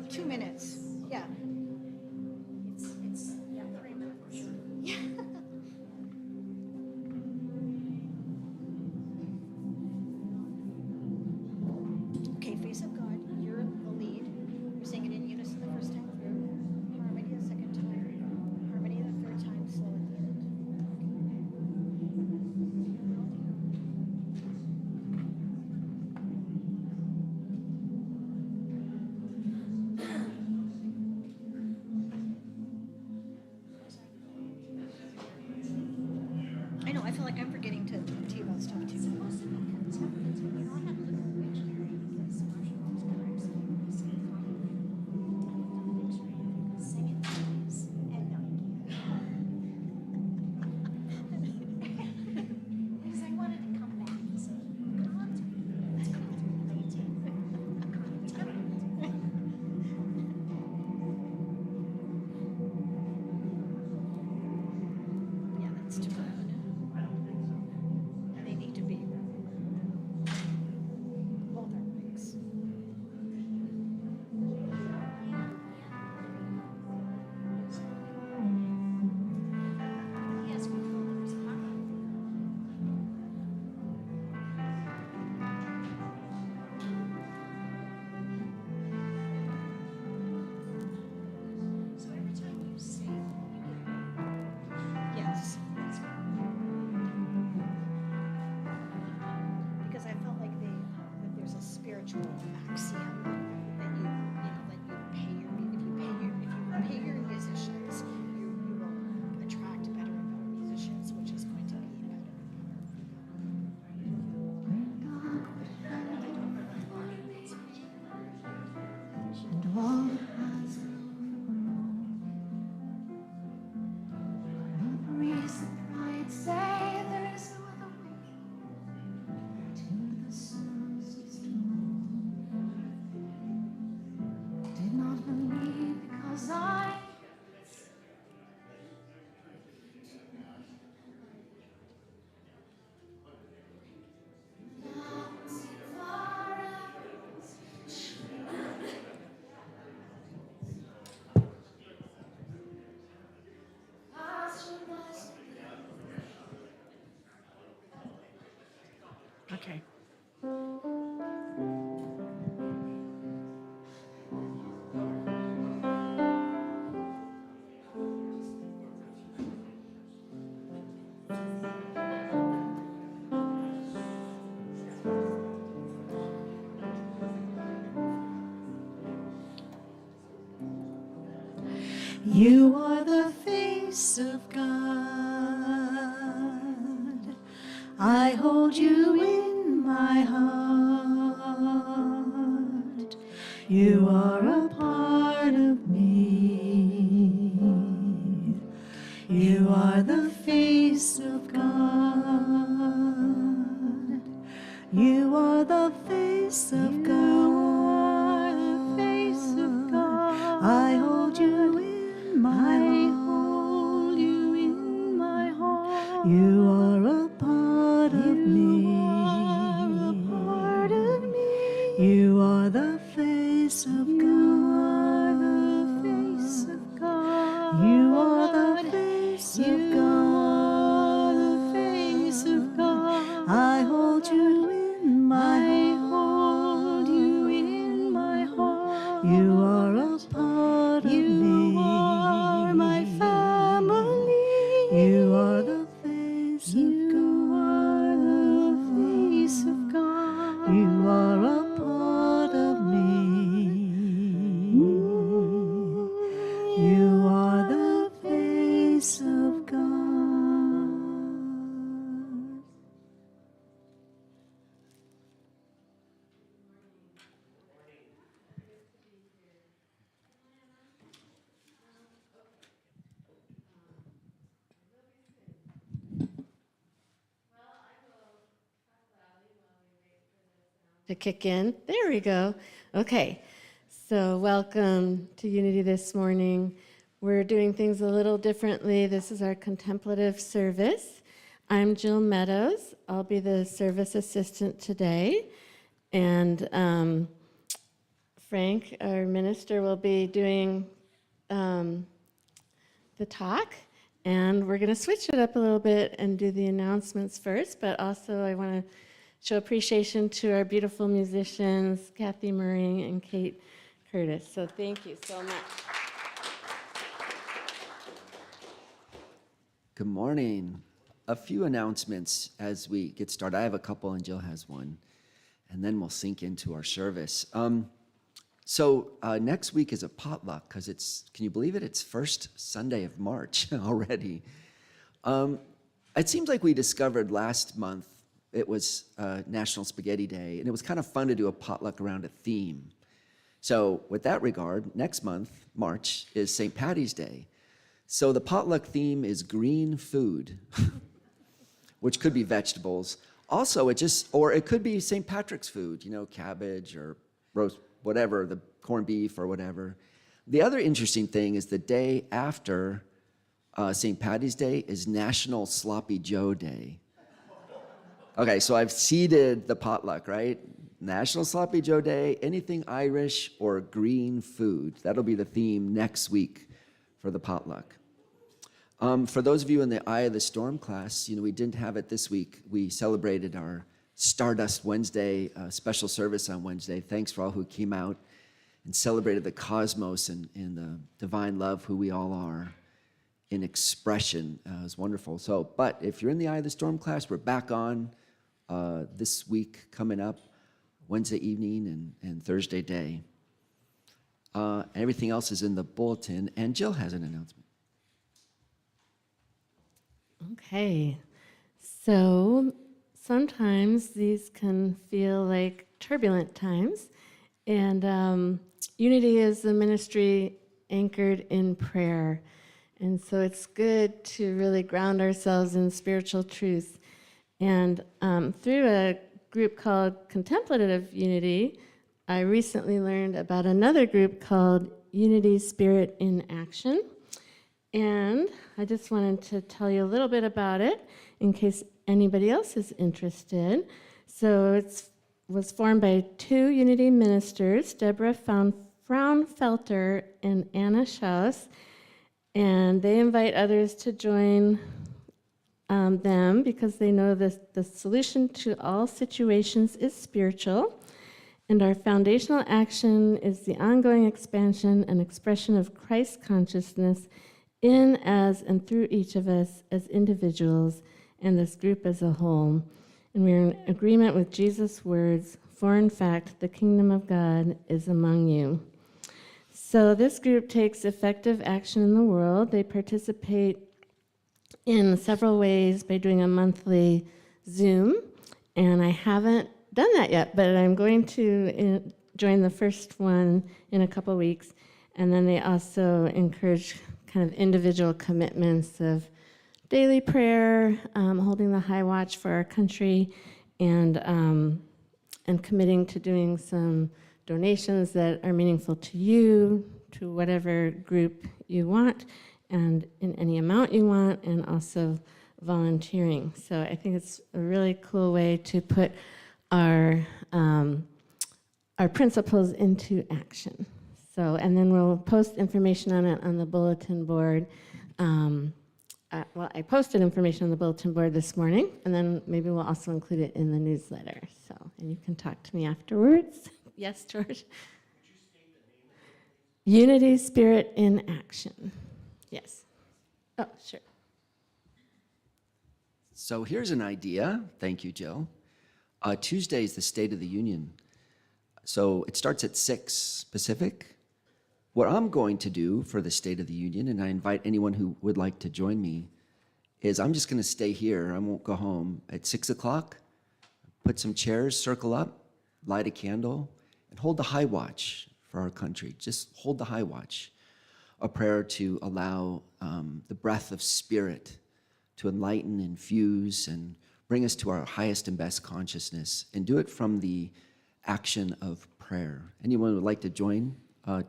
2 minutes. Yeah. It's 3 minutes. Yeah. Okay, face of God. You're the lead. You're saying it in unison the first time through. Harmony the second time. Harmony the third time. Slow at the end. I know. I feel like I'm forgetting to tell you about stuff too. It's supposed to be contemplative. You know, I had to look at the dictionary because Marshall was correct. So you say contemplative dictionary because sing it please. And no, you can't. Because I wanted to come back and say contemplative. It's contemplating. Yeah, that's too loud. They need to be. Both are mics. Yes, controllers. So every time you sing, you get Yes. Because I felt like that there's a spiritual axiom that you pay your musicians, you will attract better and better musicians, which is going to be better And all has breeze and pride say there is no other way to the sun's did not believe because I Okay. You are the face of God. I hold you in my heart. You are a part of me. You are the face of God. You are the face of God. The face of God. I hold you in my heart. You in my heart. You are a part of me. You are a part of me. You are the face of God. The face of God. You are the face of God. The face of God. I hold you in my heart. Hold you in my heart. You are a part of me. You are my family. You are the face of God. The face of God. You are a part of me. You are the face of God. To kick in. There we go. Okay. So welcome to Unity this morning. We're doing things a little differently. This is our contemplative service. I'm Jill Meadows. I'll be the service assistant today. And Frank, our minister, will be doing the talk, and we're going to switch it up a little bit and do the announcements first, but also I want to show appreciation to our beautiful musicians, Kathy Murray and Kate Curtis. So thank you so much. Good morning. A few announcements as we get started. I have a couple and Jill has one, and then we'll sink into our service. So next week is a potluck because can you believe it? It's first Sunday of March already. It seems like we discovered last month it was National Spaghetti Day, and it was kind of fun to do a potluck around a theme. So with that regard, next month, March, is St. Patty's Day. So the potluck theme is green food, which could be vegetables. Also, it could be St. Patrick's food, cabbage or roast, whatever, the corned beef or whatever. The other interesting thing is the day after St. Patty's Day is National Sloppy Joe Day. Okay, so I've seeded the potluck, right? National Sloppy Joe Day, anything Irish or green food. That'll be the theme next week for the potluck. For those of you in the Eye of the Storm class, we didn't have it this week. We celebrated our Stardust Wednesday special service on Wednesday. Thanks for all who came out and celebrated the cosmos and the divine love who we all are in expression. It was wonderful. But if you're in the Eye of the Storm class, we're back on this week coming up, Wednesday evening and Thursday day. Everything else is in the bulletin, and Jill has an announcement. Okay, so sometimes these can feel like turbulent times, and Unity is a ministry anchored in prayer, and so it's good to really ground ourselves in spiritual truth. And through a group called Contemplative Unity, I recently learned about another group called Unity Spirit in Action. And I just wanted to tell you a little bit about it in case anybody else is interested. So it was formed by two Unity ministers, Deborah Fraunfelter and Anna Schaus, and they invite others to join them because they know the solution to all situations is spiritual. And our foundational action is the ongoing expansion and expression of Christ consciousness in, as, and through each of us as individuals and this group as a whole. And we're in agreement with Jesus' words, for in fact, the kingdom of God is among you. So this group takes effective action in the world. They participate in several ways by doing a monthly Zoom, and I haven't done that yet, but I'm going to join the first one in a couple weeks. And then they also encourage kind of individual commitments of daily prayer, holding the high watch for our country, and committing to doing some donations that are meaningful to you, to whatever group you want, and in any amount you want, and also volunteering. So I think it's a really cool way to put our principles into action. So, and then we'll post information on it on the bulletin board. I posted information on the bulletin board this morning, and then maybe we'll also include it in the newsletter. So, and you can talk to me afterwards. Yes, George? Could you state the name of it? Unity Spirit in Action. Yes. Oh, sure. So here's an idea. Thank you, Jill. Tuesday is the State of the Union. So it starts at 6 Pacific. What I'm going to do for the State of the Union, and I invite anyone who would like to join me, is I'm just going to stay here. I won't go home. At 6 o'clock, put some chairs, circle up, light a candle, and hold the high watch for our country. Just hold the high watch. A prayer to allow the breath of spirit to enlighten, infuse, and bring us to our highest and best consciousness, and do it from the action of prayer. Anyone who would like to join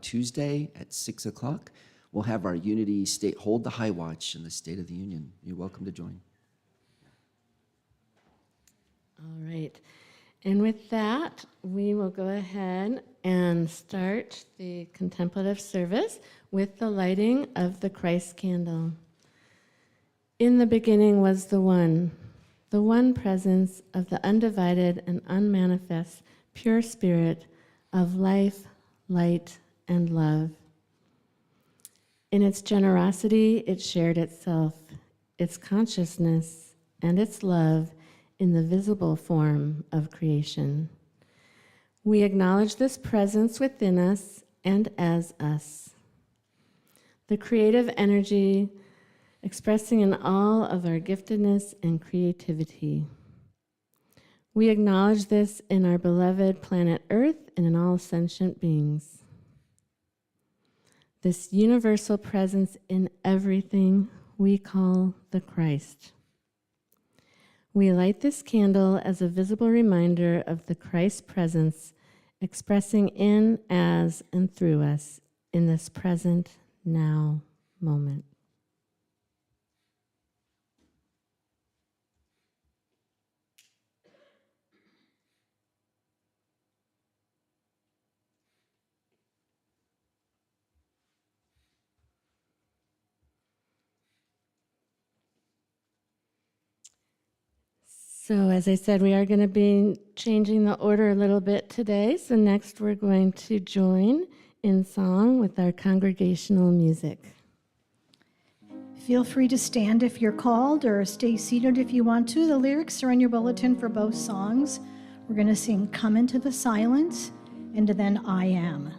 Tuesday at 6 o'clock, we'll have our Unity State, hold the high watch in the State of the Union. You're welcome to join. All right. And with that, we will go ahead and start the contemplative service with the lighting of the Christ candle. In the beginning was the One presence of the undivided and unmanifest pure spirit of life, light, and love. In its generosity, it shared itself, its consciousness, and its love in the visible form of creation. We acknowledge this presence within us and as us. The creative energy expressing in all of our giftedness and creativity. We acknowledge this in our beloved planet Earth and in all sentient beings. This universal presence in everything we call the Christ. We light this candle as a visible reminder of the Christ presence expressing in, as, and through us in this present now moment. So as I said, we are going to be changing the order a little bit today. So next we're going to join in song with our congregational music. Feel free to stand if you're called or stay seated if you want to. The lyrics are on your bulletin for both songs. We're going to sing Come Into the Silence and then I Am.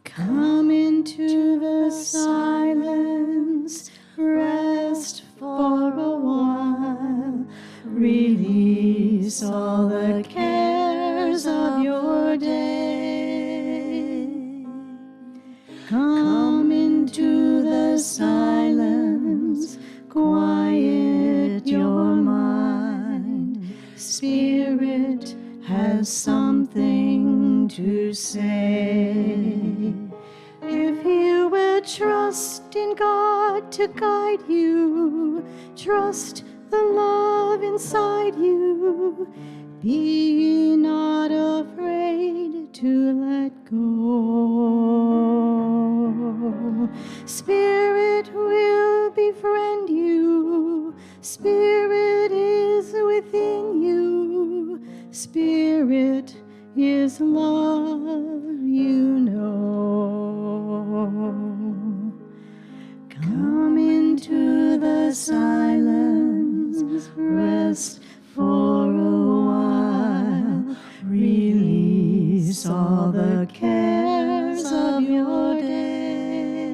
Come into the silence, rest for a while, release all the cares of your day. Come into the silence, quiet your mind. Spirit has something to say. If you will trust in God to guide you, trust the love inside you, be not afraid to let go. Spirit will befriend you, Spirit is within you, Spirit is love, you know. Come into the silence, rest for a while, release all the cares of your day.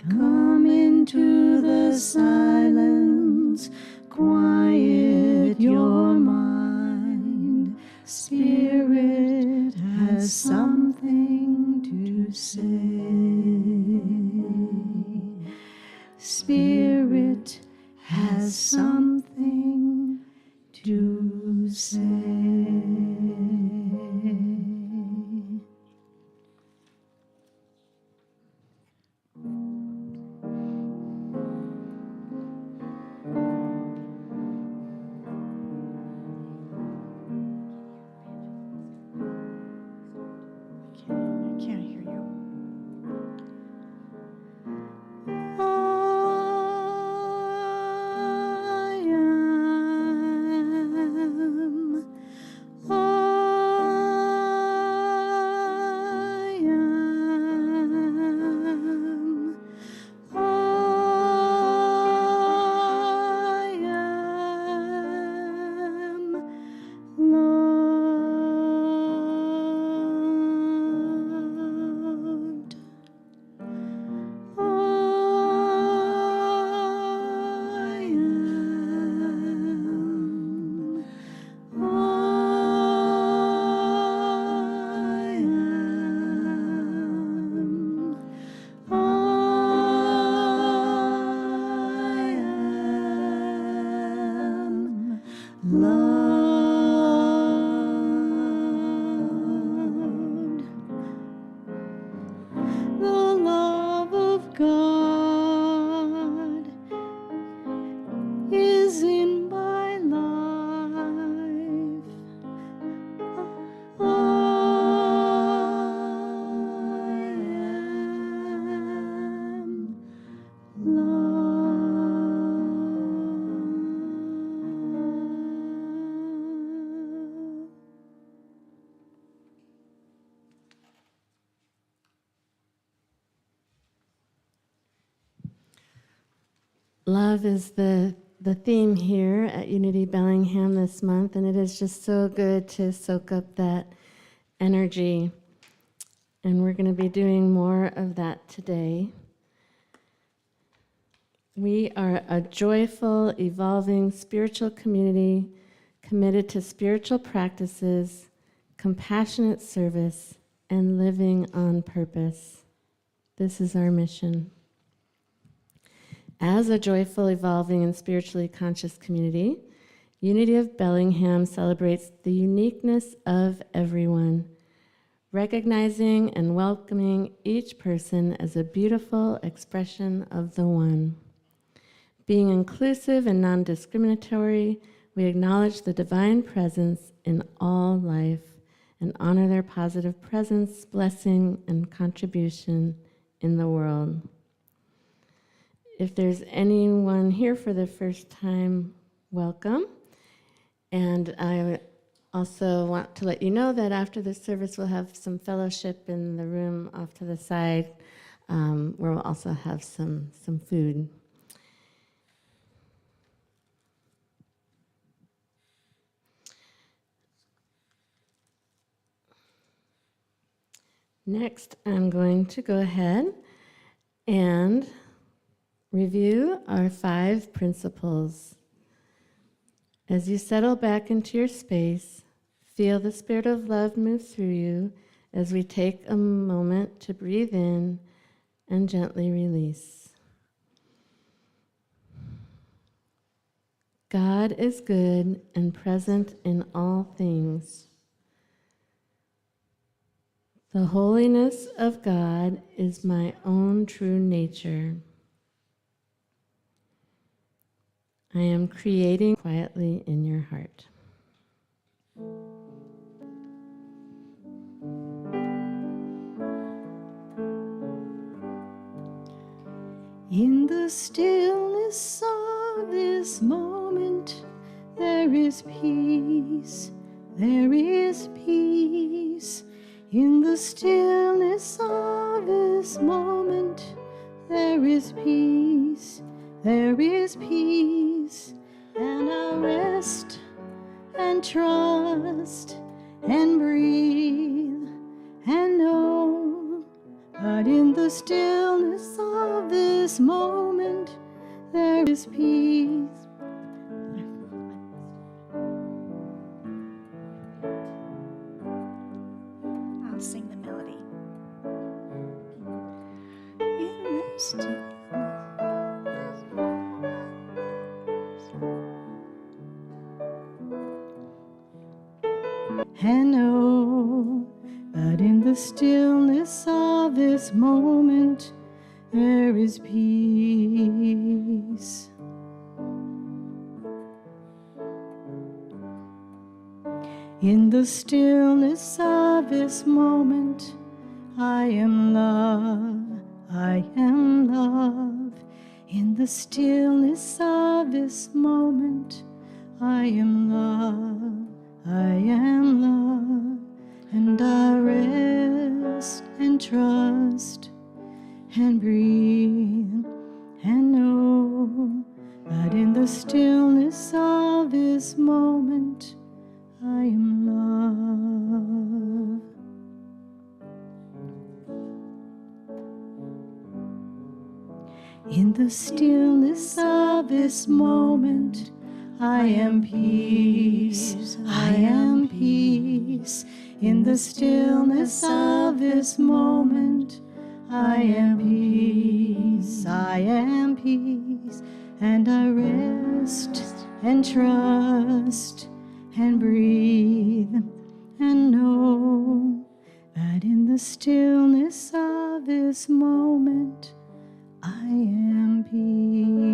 Come into the silence, quiet your mind. Spirit has something to say. Spirit has something to say. I can't hear you. I am Love is the theme here at Unity Bellingham this month, and it is just so good to soak up that energy. And we're going to be doing more of that today. We are a joyful, evolving spiritual community committed to spiritual practices, compassionate service, and living on purpose. This is our mission. As a joyful, evolving, and spiritually conscious community, Unity of Bellingham celebrates the uniqueness of everyone, recognizing and welcoming each person as a beautiful expression of the One. Being inclusive and non-discriminatory, we acknowledge the divine presence in all life and honor their positive presence, blessing, and contribution in the world. If there's anyone here for the first time, welcome. And I also want to let you know that after the service, we'll have some fellowship in the room off to the side, where we'll also have some food. Next, I'm going to go ahead and review our 5 principles. As you settle back into your space, feel the spirit of love move through you as we take a moment to breathe in and gently release. God is good and present in all things. The holiness of God is my own true nature. I am creating quietly in your heart. In the stillness of this moment, there is peace, there is peace. In the stillness of this moment, there is peace, there is peace. And I rest and trust and breathe and know. But in the stillness of this moment, there is peace. I'll sing the melody. In the stillness. And know, but in the stillness of this moment, there is peace. In the stillness of this moment, I am love, I am love. In the stillness of this moment, I am love, I am love. And I rest and trust and breathe and know that in the stillness of this moment, I am love. In the stillness of this moment, I am peace, I am peace. In the stillness of this moment, I am peace, I am peace. And I rest and trust and breathe and know that in the stillness of this moment, I am peace.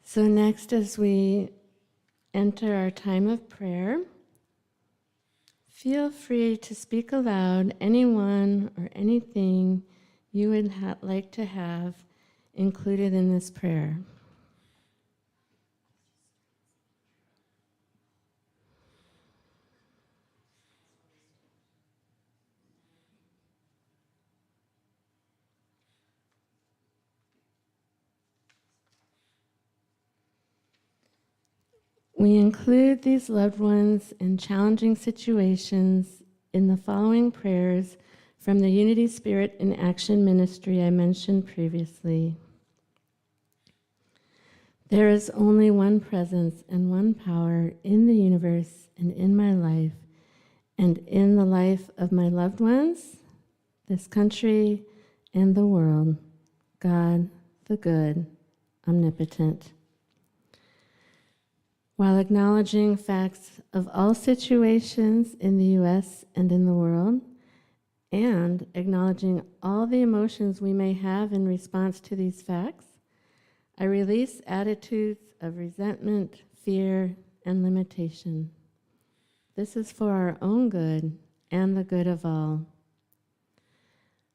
So next, as we enter our time of prayer, feel free to speak aloud anyone or anything you would like to have included in this prayer. We include these loved ones in challenging situations in the following prayers from the Unity Spirit in Action ministry I mentioned previously. There is only one presence and one power in the universe and in my life and in the life of my loved ones, this country, and the world. God, the good, omnipotent. While acknowledging facts of all situations in the U.S. and in the world, and acknowledging all the emotions we may have in response to these facts, I release attitudes of resentment, fear, and limitation. This is for our own good and the good of all.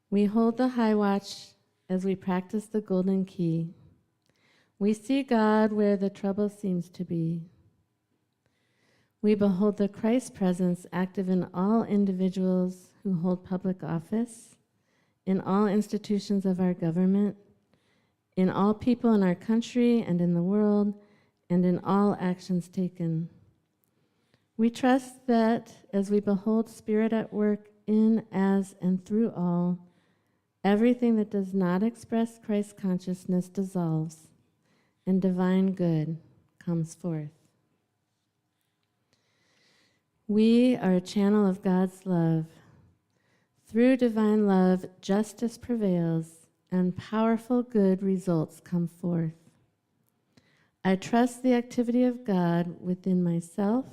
We hold the high watch as we practice the golden key. We see God where the trouble seems to be. We behold the Christ presence active in all individuals who hold public office, in all institutions of our government, in all people in our country and in the world, and in all actions taken. We trust that as we behold Spirit at work in, as, and through all, everything that does not express Christ consciousness dissolves, and divine good comes forth. We are a channel of God's love. Through divine love, justice prevails, and powerful good results come forth. I trust the activity of God within myself,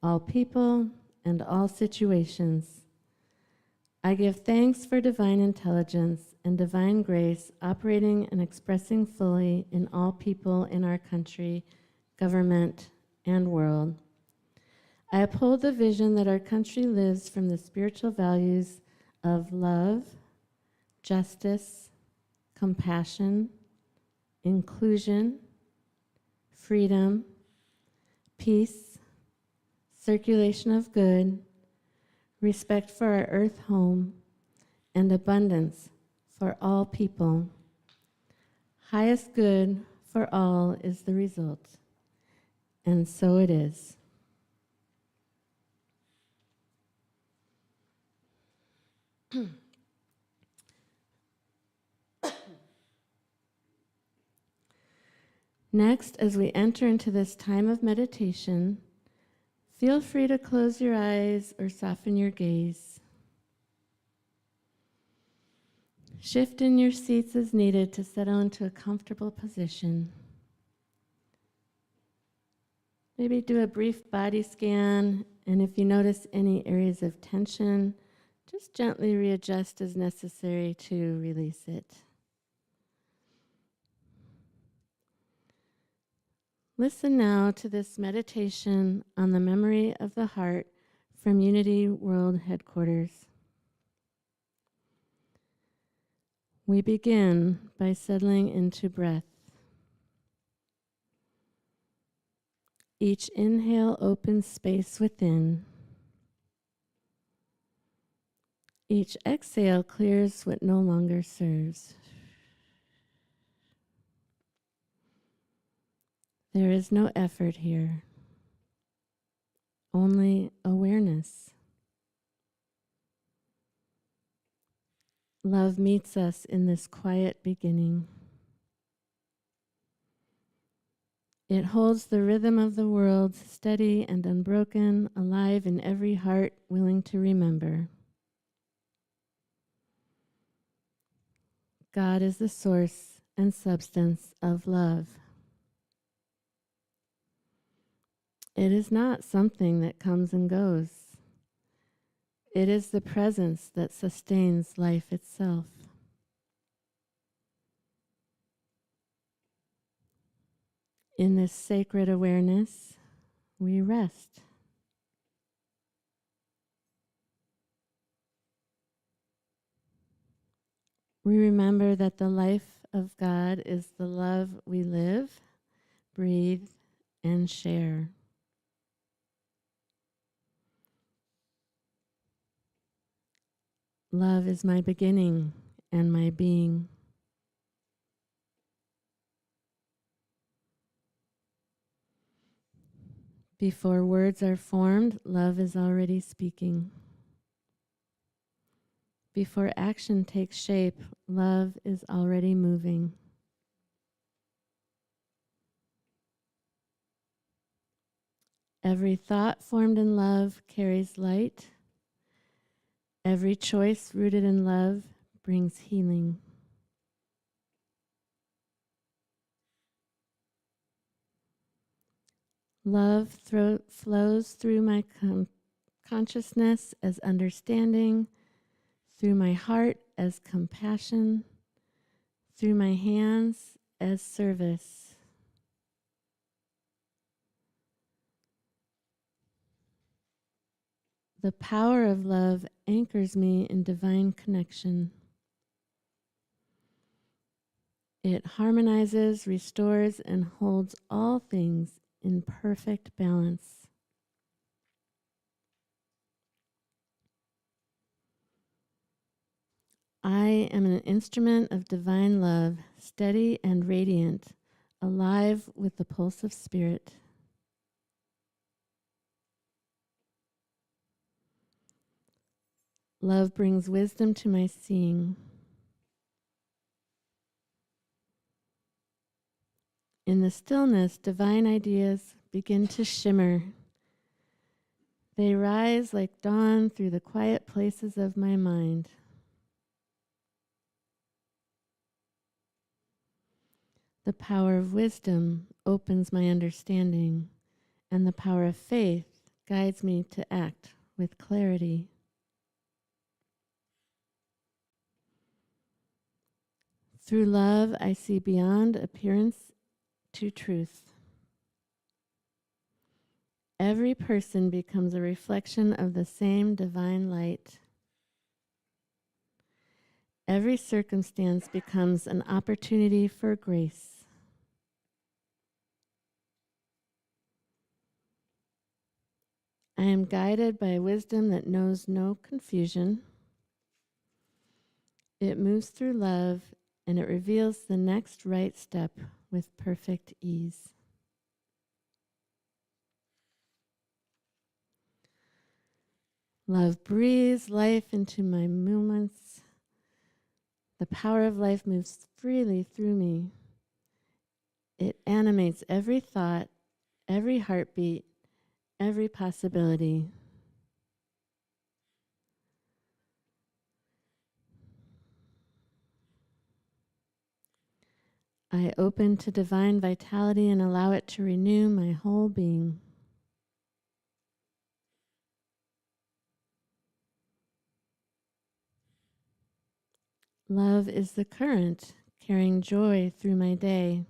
all people, and all situations. I give thanks for divine intelligence and divine grace operating and expressing fully in all people in our country, government, and world. I uphold the vision that our country lives from the spiritual values of love, justice, compassion, inclusion, freedom, peace, circulation of good, respect for our earth home, and abundance for all people. Highest good for all is the result, and so it is. Next, as we enter into this time of meditation, feel free to close your eyes or soften your gaze. Shift in your seats as needed to settle into a comfortable position. Maybe do a brief body scan, and if you notice any areas of tension, just gently readjust as necessary to release it. Listen now to this meditation on the memory of the heart from Unity World Headquarters. We begin by settling into breath. Each inhale opens space within. Each exhale clears what no longer serves. There is no effort here, only awareness. Love meets us in this quiet beginning. It holds the rhythm of the world, steady and unbroken, alive in every heart willing to remember. God is the source and substance of love. It is not something that comes and goes. It is the presence that sustains life itself. In this sacred awareness, we rest. We remember that the life of God is the love we live, breathe, and share. Love is my beginning and my being. Before words are formed, love is already speaking. Before action takes shape, love is already moving. Every thought formed in love carries light. Every choice rooted in love brings healing. Love flows through my consciousness as understanding, through my heart as compassion, through my hands as service. The power of love anchors me in divine connection. It harmonizes, restores, and holds all things in perfect balance. I am an instrument of divine love, steady and radiant, alive with the pulse of spirit. Love brings wisdom to my seeing. In the stillness, divine ideas begin to shimmer. They rise like dawn through the quiet places of my mind. The power of wisdom opens my understanding, and the power of faith guides me to act with clarity. Through love, I see beyond appearance to truth. Every person becomes a reflection of the same divine light. Every circumstance becomes an opportunity for grace. I am guided by wisdom that knows no confusion. It moves through love, and it reveals the next right step with perfect ease. Love breathes life into my moments. The power of life moves freely through me. It animates every thought, every heartbeat, every possibility. I open to divine vitality and allow it to renew my whole being. Love is the current carrying joy through my day.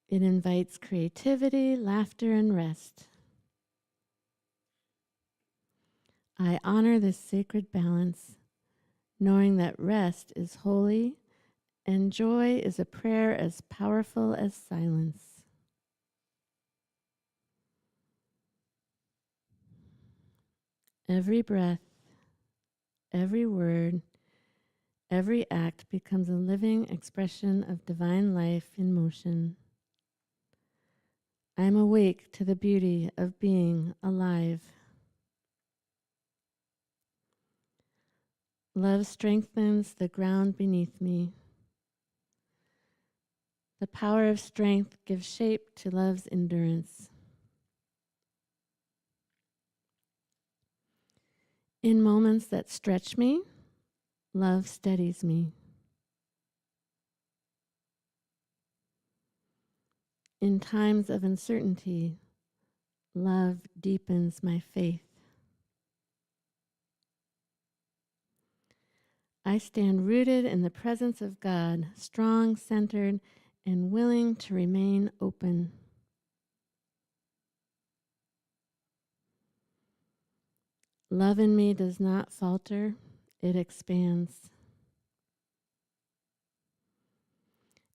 It invites creativity, laughter, and rest. I honor this sacred balance, knowing that rest is holy and joy is a prayer as powerful as silence. Every breath, every word, every act becomes a living expression of divine life in motion. I am awake to the beauty of being alive. Love strengthens the ground beneath me. The power of strength gives shape to love's endurance. In moments that stretch me, love steadies me. In times of uncertainty, love deepens my faith. I stand rooted in the presence of God, strong, centered, and willing to remain open. Love in me does not falter, it expands.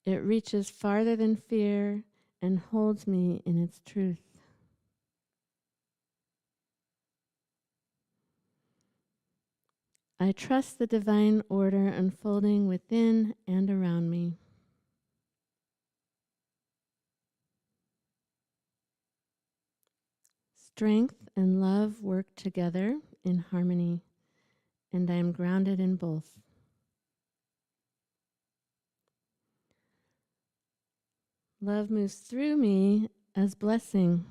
It reaches farther than fear and holds me in its truth. I trust the divine order unfolding within and around me. strength and love work together in harmony, and I am grounded in both. Love moves through me as blessing.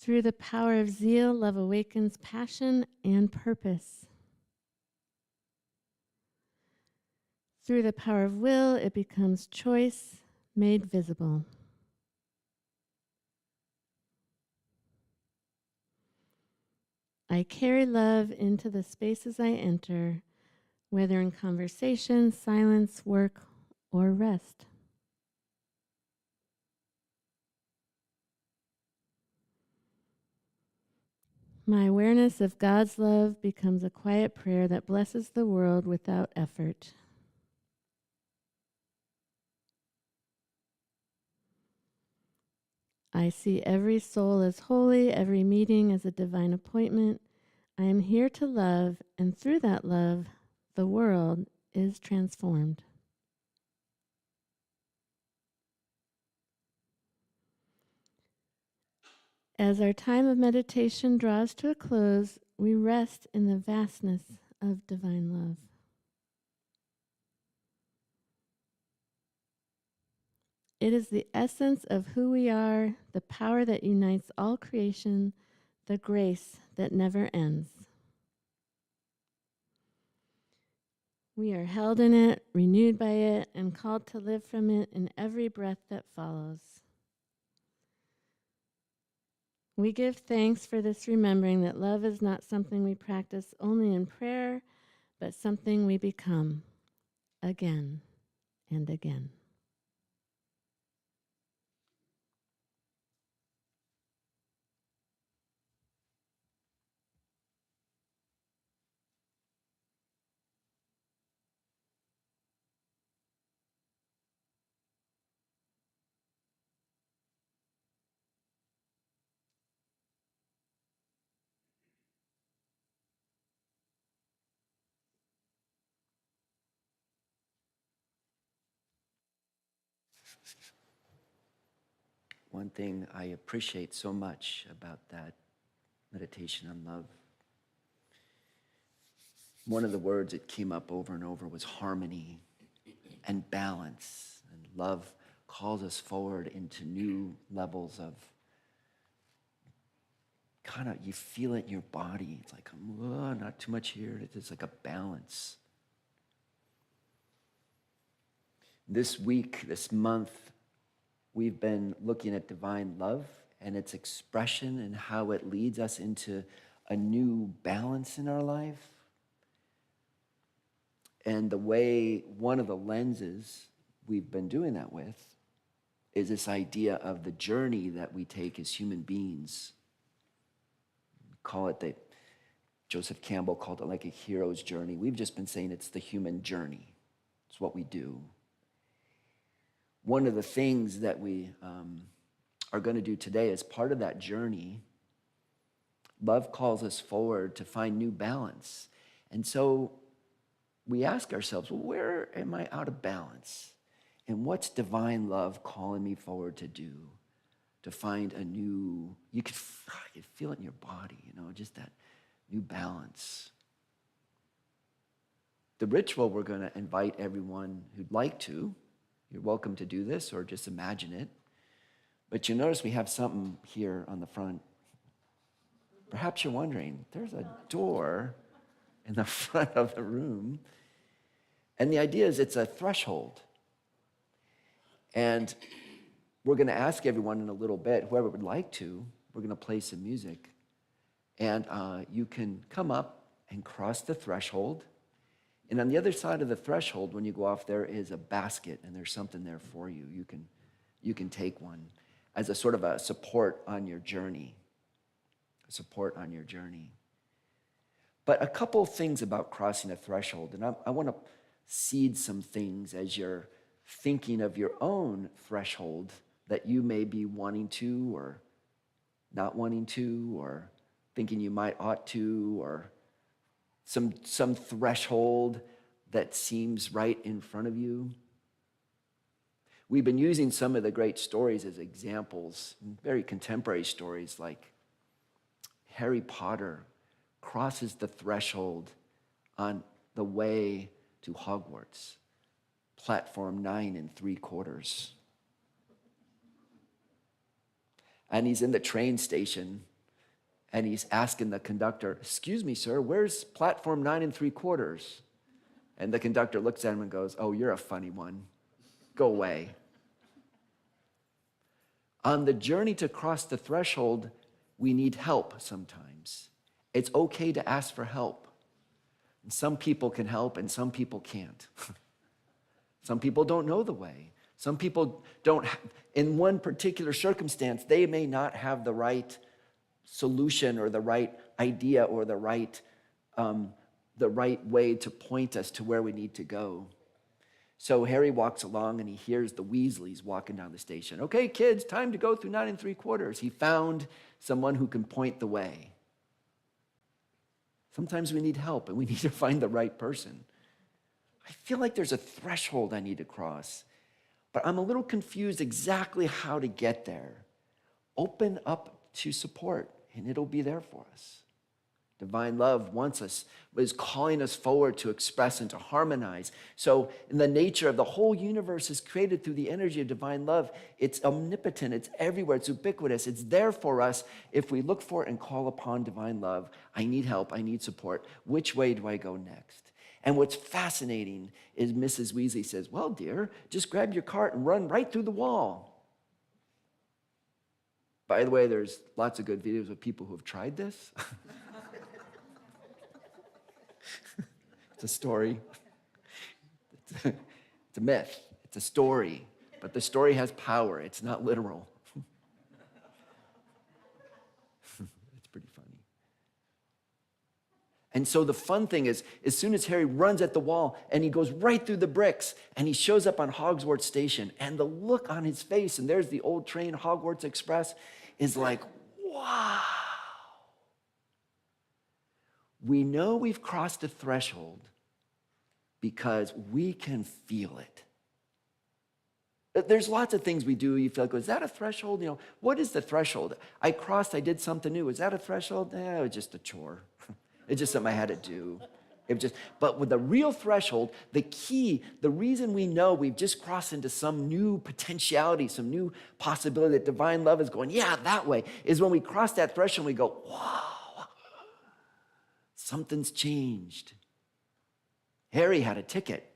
Through the power of zeal, love awakens passion and purpose. Through the power of will, it becomes choice made visible. I carry love into the spaces I enter, whether in conversation, silence, work, or rest. My awareness of God's love becomes a quiet prayer that blesses the world without effort. I see every soul as holy, every meeting as a divine appointment. I am here to love, and through that love, the world is transformed. As our time of meditation draws to a close, we rest in the vastness of divine love. It is the essence of who we are, the power that unites all creation, the grace that never ends. We are held in it, renewed by it, and called to live from it in every breath that follows. We give thanks for this remembering that love is not something we practice only in prayer, but something we become again and again. One thing I appreciate so much about that meditation on love, one of the words that came up over and over was harmony and balance. And love calls us forward into new levels of kind of, you feel it in your body. It's like, not too much here. It's like a balance. This week, this month, we've been looking at divine love and its expression and how it leads us into a new balance in our life. And the way, one of the lenses we've been doing that with is this idea of the journey that we take as human beings. Joseph Campbell called it like a hero's journey. We've just been saying it's the human journey. It's what we do. One of the things that we are going to do today as part of that journey, love calls us forward to find new balance. And so we ask ourselves, well, where am I out of balance? And what's divine love calling me forward to do? To find a new, you can feel it in your body, just that new balance. The ritual, we're going to invite everyone who'd like to. You're welcome to do this or just imagine it. But you notice we have something here on the front. Perhaps you're wondering, there's a door in the front of the room. And the idea is it's a threshold. And we're going to ask everyone in a little bit, whoever would like to, we're going to play some music. And you can come up and cross the threshold. And on the other side of the threshold, when you go off, there is a basket, and there's something there for you. You can take one as a sort of a support on your journey. A support on your journey. But a couple things about crossing a threshold, and I want to seed some things as you're thinking of your own threshold that you may be wanting to or not wanting to, or thinking you might ought to, or some threshold that seems right in front of you. We've been using some of the great stories as examples, very contemporary stories like Harry Potter crosses the threshold on the way to Hogwarts, platform 9 3/4. And he's in the train station and he's asking the conductor, "Excuse me, sir, where's platform 9 3/4?" And the conductor looks at him and goes, "Oh, you're a funny one. Go away." On the journey to cross the threshold, we need help sometimes. It's okay to ask for help. And some people can help and some people can't. Some people don't know the way. Some people don't, in one particular circumstance, they may not have the right solution or the right idea or the right way to point us to where we need to go. So Harry walks along and he hears the Weasleys walking down the station. "Okay, kids, time to go through 9 3/4. He found someone who can point the way. Sometimes we need help and we need to find the right person. I feel like there's a threshold I need to cross, but I'm a little confused exactly how to get there. Open up to support and it'll be there for us. Divine love wants us, is calling us forward to express and to harmonize. So in the nature of the whole universe is created through the energy of divine love. It's omnipotent, it's everywhere, it's ubiquitous, it's there for us if we look for and call upon divine love. I need help, I need support. Which way do I go next? And what's fascinating is Mrs. Weasley says, "Well, dear, just grab your cart and run right through the wall." By the way, there's lots of good videos of people who have tried this. It's a story. It's a myth. It's a story. But the story has power. It's not literal. It's pretty funny. And so the fun thing is, as soon as Harry runs at the wall and he goes right through the bricks and he shows up on Hogwarts Station, and the look on his face, and there's the old train, Hogwarts Express, is like, wow. We know we've crossed a threshold because we can feel it. There's lots of things we do. You feel like, is that a threshold? You know, what is the threshold? I crossed, I did something new. Is that a threshold? It was just a chore. It's just something I had to do. But with the real threshold, the key, the reason we know we've just crossed into some new potentiality, some new possibility that divine love is going, yeah, that way, is when we cross that threshold, we go, wow. Something's changed. Harry had a ticket.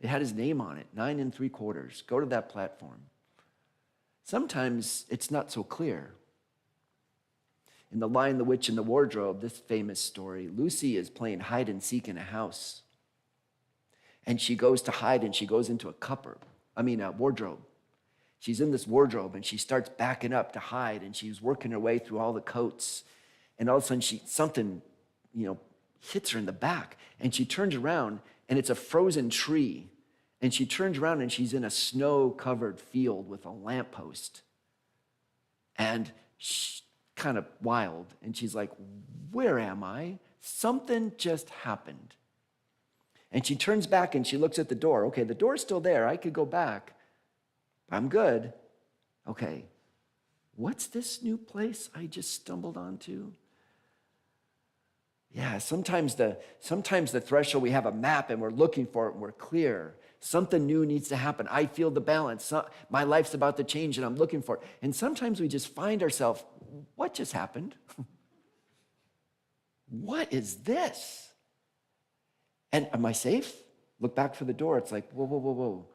It had his name on it, 9 3/4. Go to that platform. Sometimes it's not so clear. In The Lion, the Witch, and the Wardrobe, this famous story, Lucy is playing hide and seek in a house. And she goes to hide and she goes into a wardrobe. She's in this wardrobe and she starts backing up to hide and she's working her way through all the coats. And all of a sudden something hits her in the back, and she turns around, and it's a frozen tree, and she turns around, and she's in a snow-covered field with a lamppost, and she's kind of wild, and she's like, where am I? Something just happened. And she turns back, and she looks at the door. Okay, the door's still there. I could go back. I'm good. Okay, what's this new place I just stumbled onto? Yeah, sometimes the threshold, we have a map and we're looking for it and we're clear. Something new needs to happen. I feel the balance. My life's about to change and I'm looking for it. And sometimes we just find ourselves, what just happened? What is this? And am I safe? Look back for the door. It's like, whoa.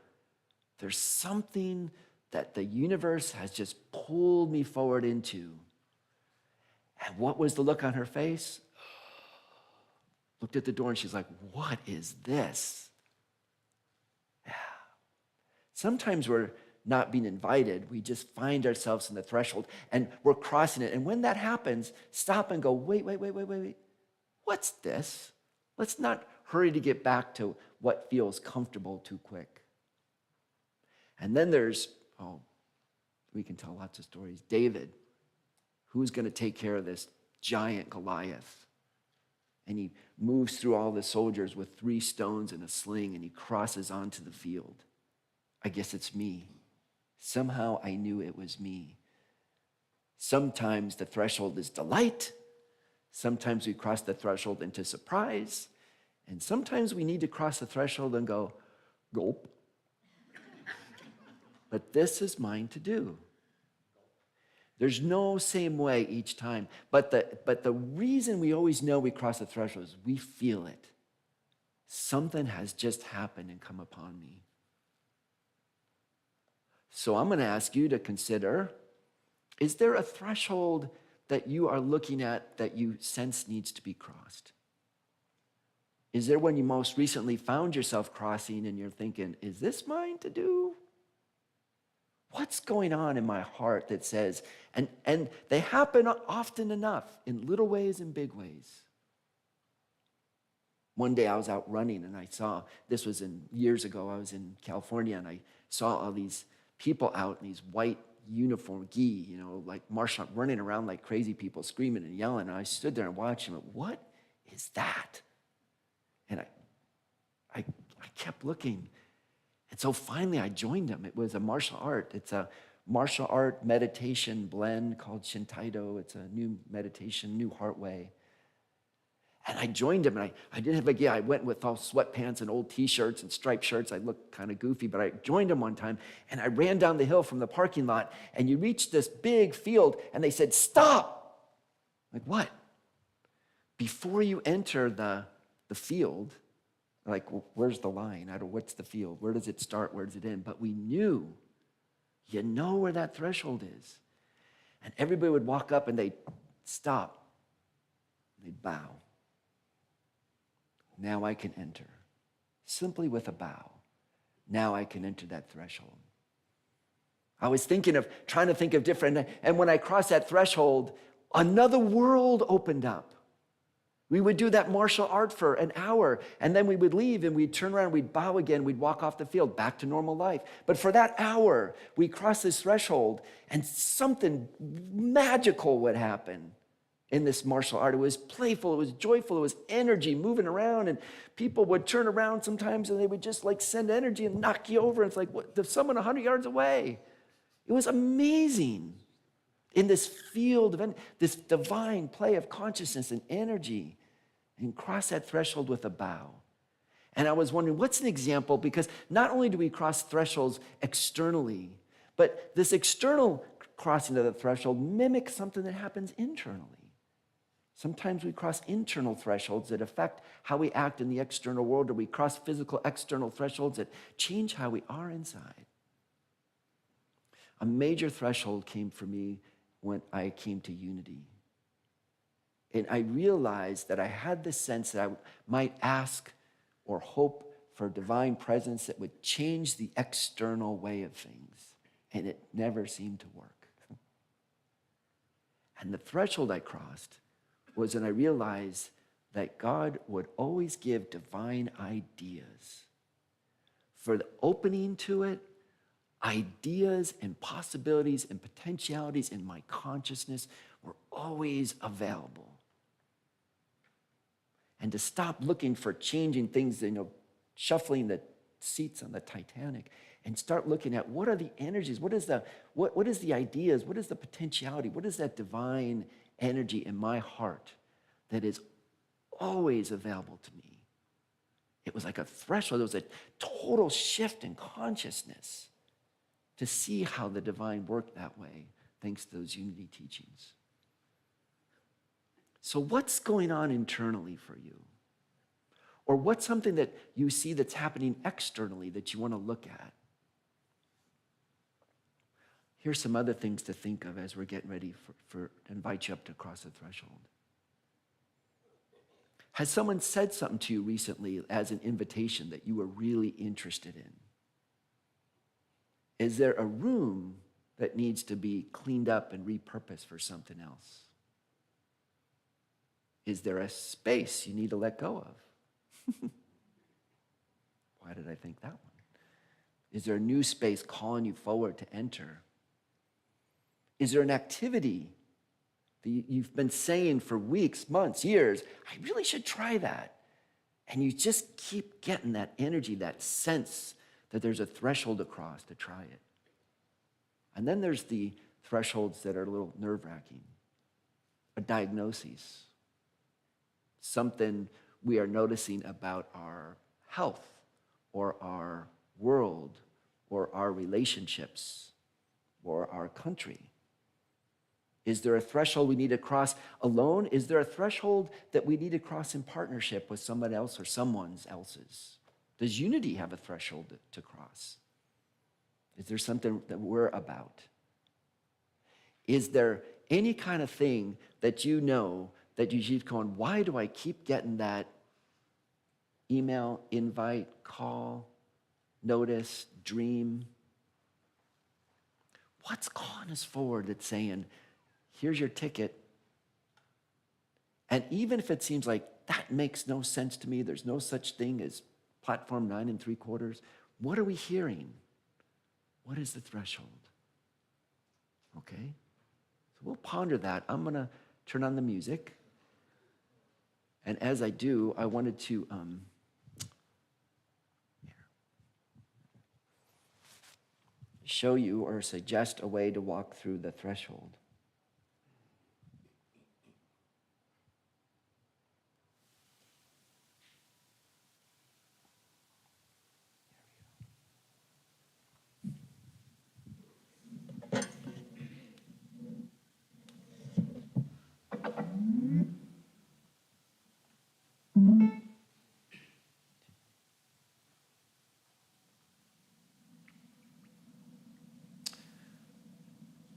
There's something that the universe has just pulled me forward into. And what was the look on her face? Looked at the door and she's like, what is this? Yeah. Sometimes we're not being invited. We just find ourselves in the threshold and we're crossing it. And when that happens, stop and go, wait. What's this? Let's not hurry to get back to what feels comfortable too quick. And then there's, we can tell lots of stories. David, who's going to take care of this giant Goliath? And he moves through all the soldiers with 3 stones and a sling, and he crosses onto the field. I guess it's me. Somehow I knew it was me. Sometimes the threshold is delight. Sometimes we cross the threshold into surprise. And sometimes we need to cross the threshold and go, gulp. But this is mine to do. There's no same way each time. But the reason we always know we cross the threshold is we feel it. Something has just happened and come upon me. So I'm going to ask you to consider, is there a threshold that you are looking at that you sense needs to be crossed? Is there one you most recently found yourself crossing and you're thinking, is this mine to do? What's going on in my heart that says, and they happen often enough in little ways and big ways. One day I was out running and I saw, this was years ago, I was in California and I saw all these people out in these white uniform gi, like martial running around like crazy people, screaming and yelling. And I stood there and watched them. What is that? And I kept looking. And so finally I joined them. It was a martial art. It's a martial art meditation blend called Shintaido. It's a new meditation, new heart way. And I joined them, and I didn't have a gi. I went with all sweatpants and old T-shirts and striped shirts. I looked kind of goofy, but I joined them one time, and I ran down the hill from the parking lot, and you reach this big field, and they said, stop. Like, what? Before you enter the field, like, well, where's the line? What's the field? Where does it start? Where does it end? But we knew, you know where that threshold is. And everybody would walk up, and they'd stop. They'd bow. Now I can enter. Simply with a bow. Now I can enter that threshold. I was trying to think of different, and when I crossed that threshold, another world opened up. We would do that martial art for an hour, and then we would leave, and we'd turn around, we'd bow again, we'd walk off the field, back to normal life. But for that hour, we crossed this threshold, and something magical would happen. In this martial art, it was playful, it was joyful, it was energy moving around, and people would turn around sometimes and they would just like send energy and knock you over. It's like, what, there's someone 100 yards away. It was amazing in this field of this divine play of consciousness and energy, and cross that threshold with a bow. And I was wondering, what's an example? Because not only do we cross thresholds externally, but this external crossing of the threshold mimics something that happens internally. Sometimes we cross internal thresholds that affect how we act in the external world, or we cross physical external thresholds that change how we are inside. A major threshold came for me when I came to Unity. And I realized that I had this sense that I might ask or hope for a divine presence that would change the external way of things. And it never seemed to work. And the threshold I crossed was when I realized that God would always give divine ideas. For the opening to it, ideas and possibilities and potentialities in my consciousness were always available. And to stop looking for changing things, shuffling the seats on the Titanic, and start looking at what are the energies, what is the ideas, what is the potentiality, what is that divine energy in my heart that is always available to me. It was like a threshold. It was a total shift in consciousness to see how the divine worked that way, thanks to those Unity teachings. So what's going on internally for you? Or what's something that you see that's happening externally that you want to look at? Here's some other things to think of as we're getting ready to invite you up to cross the threshold. Has someone said something to you recently as an invitation that you were really interested in? Is there a room that needs to be cleaned up and repurposed for something else? Is there a space you need to let go of? Why did I think that one? Is there a new space calling you forward to enter? Is there an activity that you've been saying for weeks, months, years, I really should try that? And you just keep getting that energy, that sense that there's a threshold across to try it. And then there's the thresholds that are a little nerve-wracking. A diagnosis, something we are noticing about our health or our world or our relationships or our country. Is there a threshold we need to cross alone? Is there a threshold that we need to cross in partnership with someone else or someone else's? Does unity have a threshold to cross? Is there something that we're about? Is there any kind of thing that you know that you keep going, why do I keep getting that email, invite, call, notice, dream? What's calling us forward that's saying, here's your ticket? And even if it seems like that makes no sense to me, there's no such thing as platform 9 3/4, what are we hearing? What is the threshold? Okay? So we'll ponder that. I'm going to turn on the music. And as I do, I wanted to show you or suggest a way to walk through the threshold.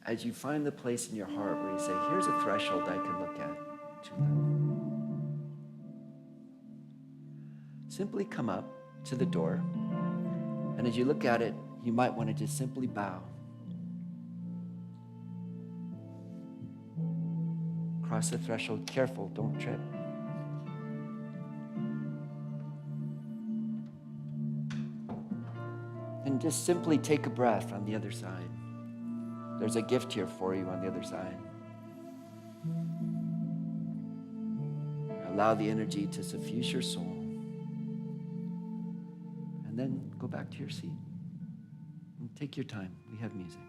As you find the place in your heart where you say, here's a threshold I can look at to them. Simply come up to the door, and as you look at it, you might want to just simply bow. Cross the threshold, careful, don't trip. And just simply take a breath on the other side. There's a gift here for you on the other side. Allow the energy to suffuse your soul. And then go back to your seat. And take your time. We have music.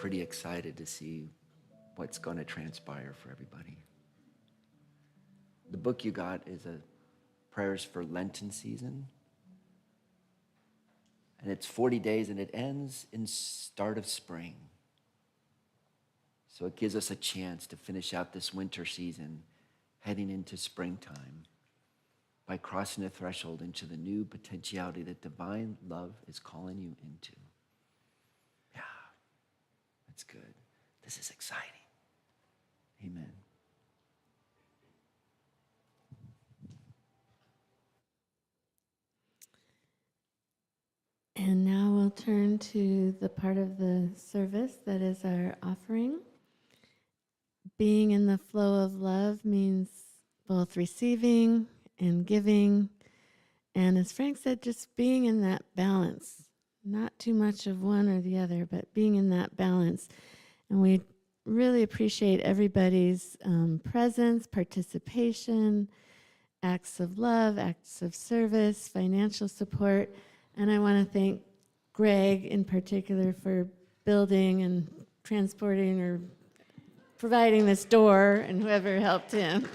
pretty excited to see what's going to transpire for everybody. The book you got is a Prayers for Lenten Season. And it's 40 days and it ends in start of spring. So it gives us a chance to finish out this winter season, heading into springtime, by crossing the threshold into the new potentiality that divine love is calling you into. Yeah, that's good. This is exciting. Amen. And now we'll turn to the part of the service that is our offering. Being in the flow of love means both receiving and giving. And as Frank said, just being in that balance, not too much of one or the other, but being in that balance. And we really appreciate everybody's presence, participation, acts of love, acts of service, financial support. And I want to thank Greg in particular for building and transporting or providing this door and whoever helped him.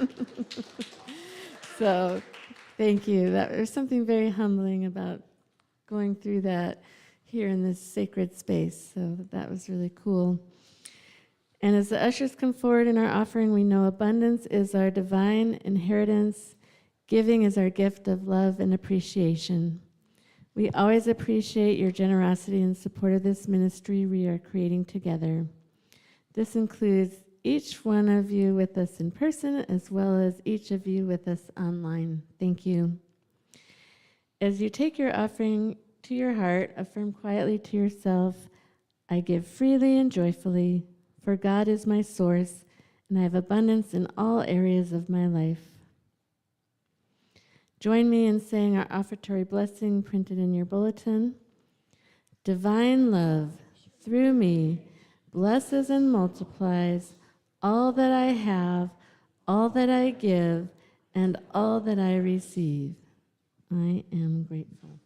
So thank you. There's something very humbling about going through that here in this sacred space. So that was really cool. And as the ushers come forward in our offering, we know abundance is our divine inheritance. Giving is our gift of love and appreciation. We always appreciate your generosity and support of this ministry we are creating together. This includes each one of you with us in person, as well as each of you with us online. Thank you. As you take your offering to your heart, affirm quietly to yourself, I give freely and joyfully, for God is my source, and I have abundance in all areas of my life. Join me in saying our offertory blessing printed in your bulletin. Divine love, through me, blesses and multiplies all that I have, all that I give, and all that I receive. I am grateful.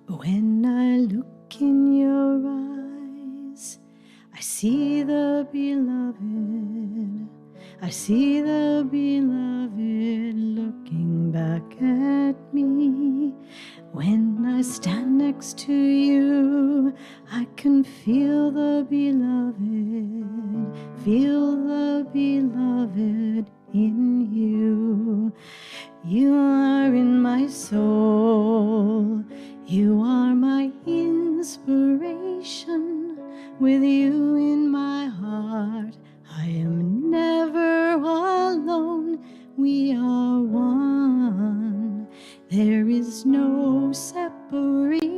When I look in your eyes, I see the beloved. I see the beloved looking back at me. When I stand next to you, I can feel the beloved in you. You are in my soul. You are my inspiration. With you in my heart, I am never alone. We are one. There is no separation.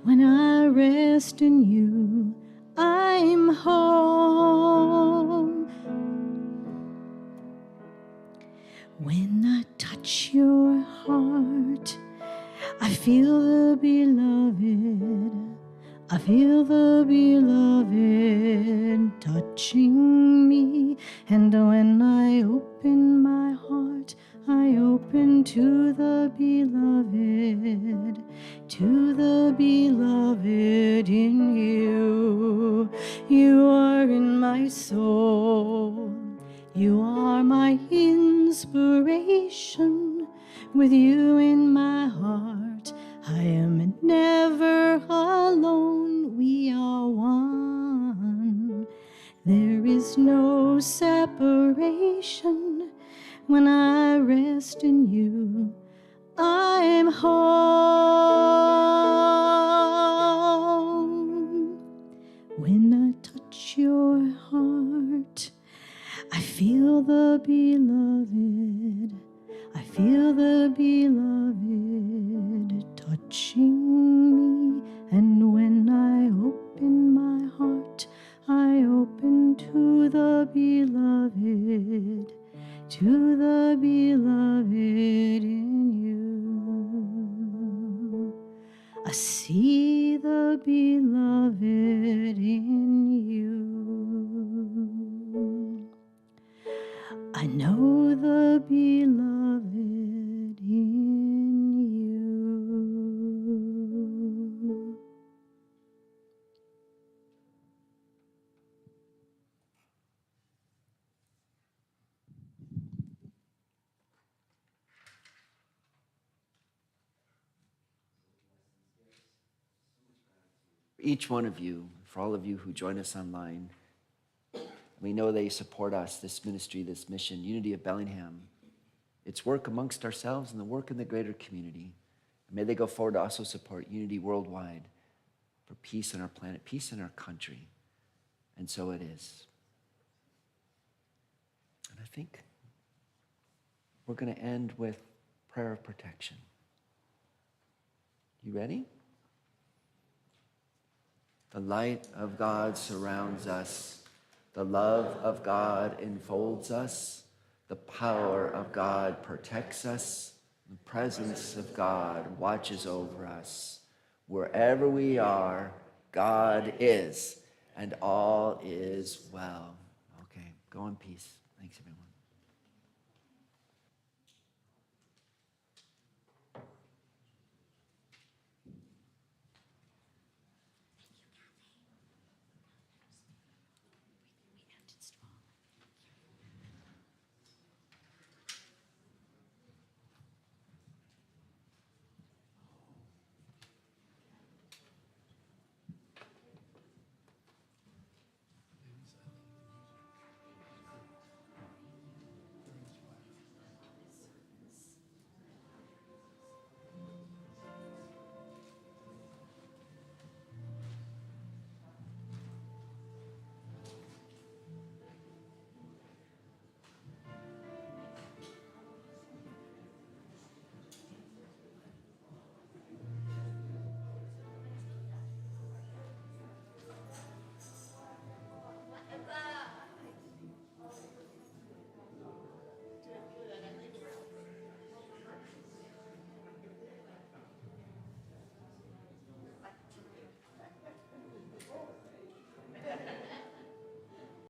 When I rest in you, I'm home. When I touch your heart, I feel the beloved. I feel the beloved touching me. And when I open my heart, I open to the beloved in you. You are in my soul. You are my inspiration. With you in my heart, I am never alone. We are one. There is no separation. When I rest in you, I'm home. When I touch your heart, I feel the beloved. I feel the beloved touching me. And when I open my heart, I open to the beloved in you. I see the beloved in you. the beloved in you. Each one of you, for all of you who join us online, we know they support us, this ministry, this mission, Unity of Bellingham, its work amongst ourselves and the work in the greater community. And may they go forward to also support Unity worldwide for peace on our planet, peace in our country. And so it is. And I think we're going to end with prayer of protection. You ready? The light of God surrounds us. The love of God enfolds us. The power of God protects us. The presence of God watches over us. Wherever we are, God is, and all is well. Okay, go in peace. Thanks, everyone.